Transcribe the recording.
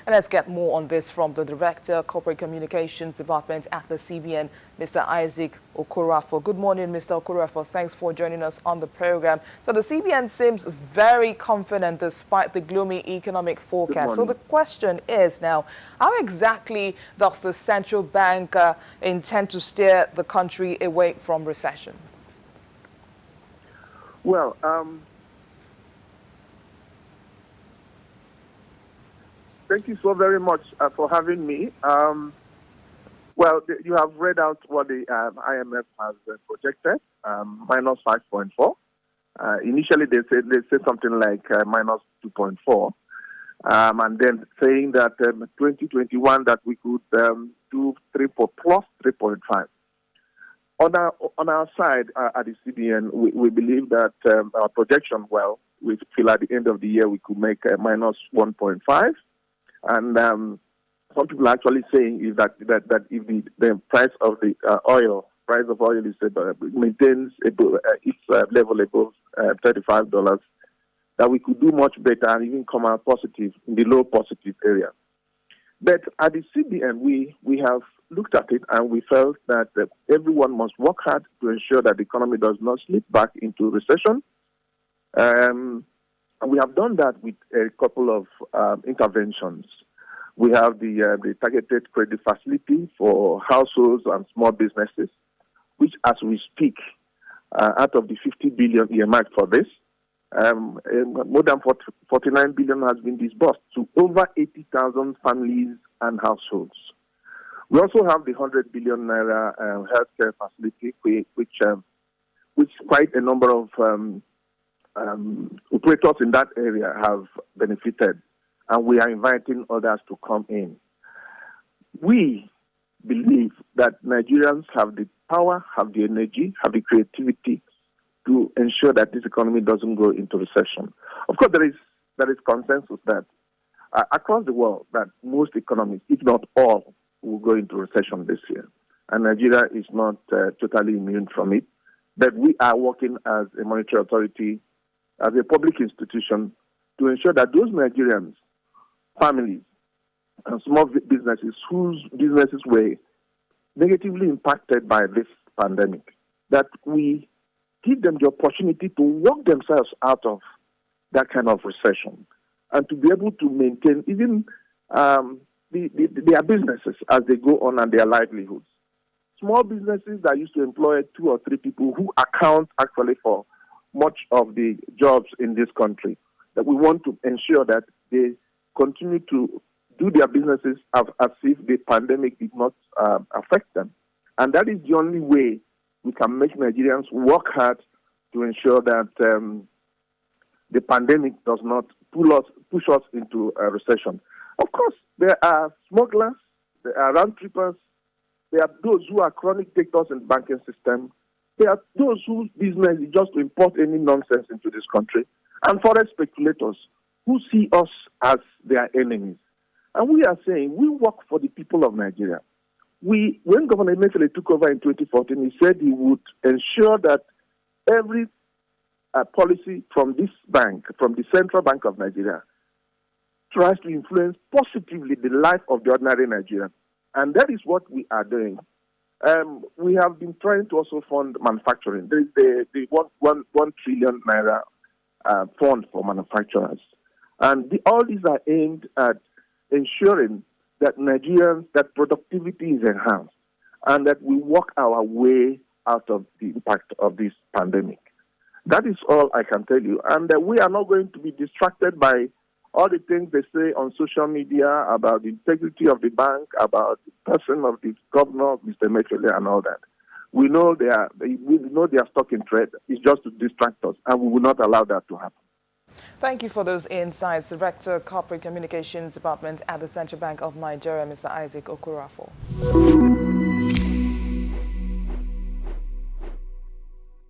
And let's get more on this from the Director, Corporate Communications Department at the CBN, Mr. Isaac Okorafor. Good morning, Mr. Okorafor. Thanks for joining us on the program. So the CBN seems very confident despite the gloomy economic forecast. So the question is now, how exactly does the central bank intend to steer the country away from recession? Well, thank you so very much for having me. Well, you have read out what the IMF has projected, minus 5.4. Initially, they said something like minus 2.4, and then saying that 2021 that we could do plus 3.5. On our side at the CBN, we believe that our projection, well, we feel at the end of the year we could make minus 1.5. And some people are actually saying is that if the price of the oil is maintains its level above $35, that we could do much better and even come out positive in the low positive area. But at the CBN, we have looked at it and we felt that everyone must work hard to ensure that the economy does not slip back into recession. And we have done that with a couple of interventions. We have the targeted credit facility for households and small businesses, which, as we speak, out of the 50 billion earmarked for this, more than 49 billion has been disbursed to over 80,000 families and households. We also have the 100 billion naira healthcare facility, which quite a number of operators in that area have benefited, and we are inviting others to come in. We believe that Nigerians have the power, have the energy, have the creativity to ensure that this economy doesn't go into recession. Of course, there is consensus that across the world that most economies, if not all, will go into recession this year. And Nigeria is not totally immune from it. But we are working as a monetary authority, as a public institution, to ensure that those Nigerians, families, and small businesses whose businesses were negatively impacted by this pandemic, that we give them the opportunity to work themselves out of that kind of recession and to be able to maintain even their businesses as they go on and their livelihoods. Small businesses that used to employ 2 or 3 people who account actually for much of the jobs in this country, that we want to ensure that they continue to do their businesses as if the pandemic did not affect them. And that is the only way we can make Nigerians work hard to ensure that the pandemic does not push us into a recession. Of course, there are smugglers, there are round trippers, there are those who are chronic takers in the banking system, there are those whose business is just to import any nonsense into this country, and forex speculators who see us as their enemies. And we are saying we work for the people of Nigeria. When Governor Emefiele took over in 2014, he said he would ensure that every policy from this bank, from the Central Bank of Nigeria, tries to influence positively the life of the ordinary Nigerian. And that is what we are doing. We have been trying to also fund manufacturing. There is the 1 trillion naira fund for manufacturers. And all these are aimed at ensuring that Nigerians, that productivity is enhanced and that we work our way out of the impact of this pandemic. That is all I can tell you. And we are not going to be distracted by all the things they say on social media about the integrity of the bank, about the person of the governor, Mr. Emefiele, and all that. We know they are stuck in trade. It's just to distract us, and we will not allow that to happen. Thank you for those insights, Director, Corporate Communications Department at the Central Bank of Nigeria, Mr. Isaac Okorafor.